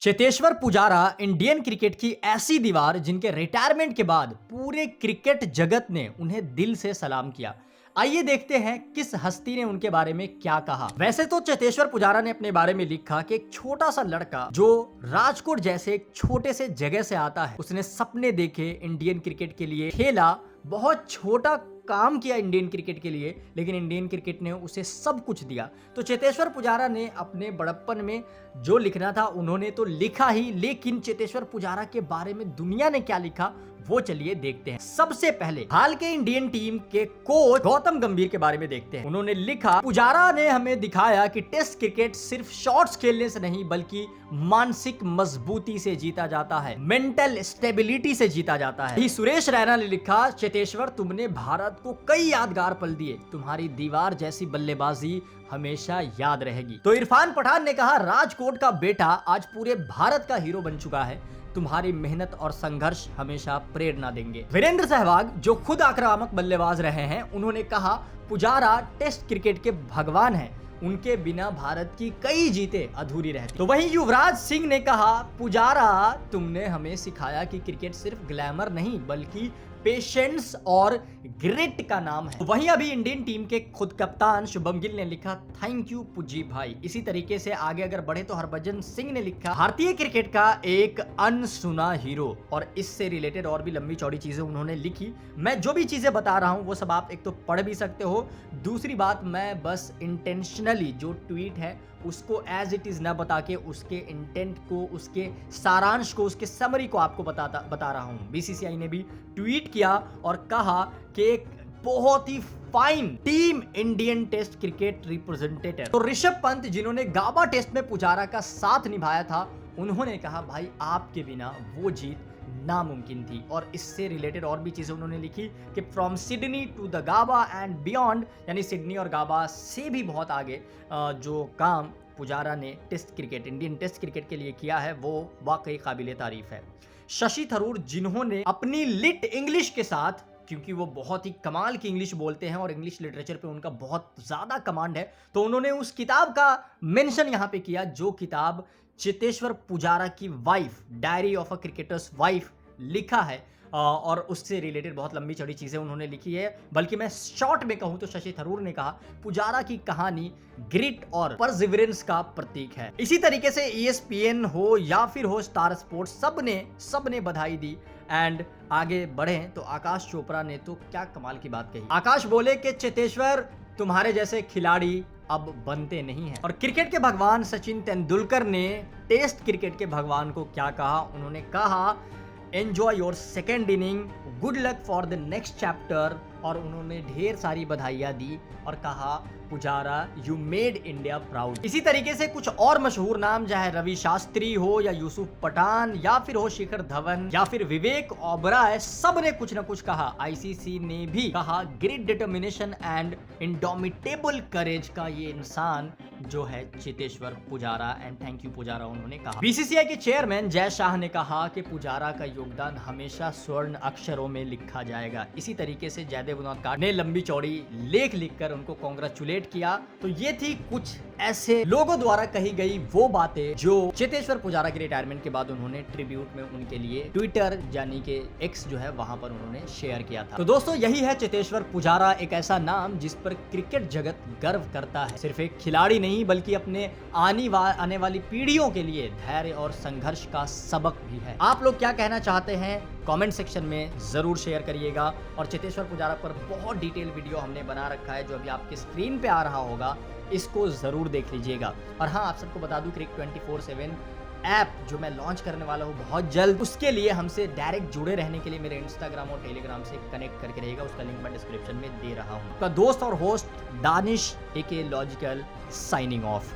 Cheteshwar Pujara Indian cricket की ऐसी दीवार जिनके रिटायरमेंट के बाद पूरे क्रिकेट जगत ने उन्हें दिल से सलाम किया। आइए देखते हैं किस हस्ती ने उनके बारे में क्या कहा। वैसे तो चेतेश्वर पुजारा ने अपने बारे में लिखा कि एक छोटा सा लड़का जो राजकोट जैसे एक छोटे से जगह से आता है, उसने सपने देखे, इंडियन क्रिकेट के लिए खेला, बहुत छोटा काम किया इंडियन क्रिकेट के लिए, लेकिन इंडियन क्रिकेट ने उसे सब कुछ दिया। तो चेतेश्वर पुजारा ने अपने बड़प्पन में जो लिखना था उन्होंने तो लिखा ही, लेकिन चेतेश्वर पुजारा के बारे में दुनिया ने क्या लिखा वो चलिए देखते हैं। सबसे पहले हाल के इंडियन टीम के कोच गौतम गंभीर के बारे में देखते हैं। उन्होंने लिखा, पुजारा ने हमें दिखाया कि टेस्ट क्रिकेट सिर्फ शॉट्स खेलने से नहीं बल्कि मानसिक मजबूती से जीता जाता है, मेंटल स्टेबिलिटी से जीता जाता है। ही सुरेश रैना ने लिखा, चेतेश्वर तुमने भारत को कई यादगार पल दिए, तुम्हारी दीवार जैसी बल्लेबाजी हमेशा याद रहेगी। तो इरफान पठान ने कहा, राजकोट का बेटा आज पूरे भारत का हीरो बन चुका है, तुम्हारी मेहनत और संघर्ष हमेशा प्रेरणा देंगे। वीरेंद्र सहवाग जो खुद आक्रामक बल्लेबाज रहे हैं, उन्होंने कहा, पुजारा टेस्ट क्रिकेट के भगवान हैं, उनके बिना भारत की कई जीतें अधूरी रहती। तो वहीं युवराज सिंह ने कहा, पुजारा तुमने हमें सिखाया कि क्रिकेट सिर्फ ग्लैमर नहीं बल्कि पेशेंस और ग्रिट का नाम है। वहीं अभी इंडियन टीम के खुद कप्तान शुभम गिल ने लिखा, थैंक यू पुजी भाई। इसी तरीके से आगे अगर बढ़े तो हरभजन सिंह ने लिखा, भारतीय क्रिकेट का एक अनसुना हीरो, और इससे रिलेटेड और भी लंबी चौड़ी चीजें उन्होंने लिखी। मैं जो भी चीजें बता रहा हूं वो सब आप एक तो पढ़ भी सकते हो, दूसरी बात मैं बस इंटेंशनली जो ट्वीट है उसको एज इट इज ना बता के उसके इंटेंट को, उसके सारांश को, उसके समरी को आपको बता रहा हूं। बीसीसीआई ने भी ट्वीट किया और कहा कि एक बहुत ही fine team Indian test cricket representative. तो ऋषभ पंत जिन्होंने गाबा टेस्ट में पुजारा का साथ निभाया था, उन्होंने कहा, भाई आपके बिना वो जीत नामुमकिन थी। और इससे रिलेटेड और भी चीजें उन्होंने लिखी कि from Sydney to the Gabba and beyond, यानी सिडनी और गाबा से भी बहुत आगे जो काम पुजारा ने test cricket, Indian test cricket के लिए किया है वो वाकई काबिले तारीफ है। शशि थरूर जिन्होंने अपनी लिट इंग्लिश के साथ, क्योंकि वो बहुत ही कमाल की इंग्लिश बोलते हैं और इंग्लिश लिटरेचर पे उनका बहुत ज्यादा कमांड है, तो उन्होंने उस किताब का मेंशन यहां पे किया जो किताब चेतेश्वर पुजारा की wife, diary of a cricketers wife लिखा है, और उससे रिलेटेड बहुत लंबी चौड़ी चीजें उन्होंने लिखी है। बल्कि मैं शॉर्ट में कहूं तो शशि थरूर ने कहा, पुजारा की कहानी ग्रिट और परसिवरेंस का प्रतीक है। इसी तरीके से ESPN हो या फिर हो स्टार स्पोर्ट्स, सबने बधाई दी। एंड आगे बढ़े तो आकाश चोपड़ा ने तो क्या कमाल की बात कही। आकाश बोले कि चेतेश्वर तुम्हारे जैसे खिलाड़ी अब बनते नहीं हैं। और क्रिकेट के भगवान सचिन तेंदुलकर ने टेस्ट क्रिकेट के भगवान को क्या कहा, उन्होंने कहा, enjoy your second inning, good luck for the next chapter. और उन्होंने ढेर सारी बधाइयां दी और कहा, Pujara you made India proud. इसी तरीके से कुछ और मशहूर नाम, चाहे रवि शास्त्री हो या यूसुफ पठान या फिर हो शिखर धवन या फिर विवेक ओबराय, सब ने कुछ ना कुछ कहा। ICC ने भी कहा, ग्रेट डिटर्मिनेशन एंड इंडोमिटेबल करेज का ये इंसान जो है Cheteshwar Pujara, and thank you Pujara उन्होंने कहा। BCCI के चेयरमैन जय शाह ने कहा कि पुजारा का योगदान हमेशा स्वर्ण अक्षरों में लिखा जाएगा। इसी तरीके से जयदेव उनादकार ने लंबी चौड़ी लेख लिखकर उनको कांग्रेचुलेट किया। तो ये थी कुछ ऐसे लोगों द्वारा कही गई वो बातें जो चेतेश्वर पुजारा के रिटायरमेंट के बाद उन्होंने ट्रिब्यूट में उनके लिए ट्विटर यानी कि X जो है वहां पर उन्होंने शेयर किया था। तो दोस्तों यही है चेतेश्वर पुजारा, एक ऐसा नाम जिस पर क्रिकेट जगत गर्व करता है। सिर्फ एक खिलाड़ी नहीं बल्कि अपने आने वाली पीढ़ियों के लिए धैर्य और संघर्ष का सबक भी है। आप लोग क्या कहना चाहते हैं कमेंट सेक्शन में जरूर शेयर करिएगा। और चेतेश्वर पुजारा पर बहुत डिटेल वीडियो हमने बना रखा है जो अभी आपके स्क्रीन पे आ रहा होगा, इसको जरूर देख लीजिएगा। और हाँ, आप सबको बता दूं, क्रिक 24/7 ऐप जो मैं लॉन्च करने वाला हूँ बहुत जल्द, उसके लिए हमसे डायरेक्ट जुड़े रहने के लिए मेरे इंस्टाग्राम और टेलीग्राम से कनेक्ट करके रहेगा, उसका लिंक मैं डिस्क्रिप्शन में दे रहा हूँ। आपका दोस्त और host Danish AK logical signing off.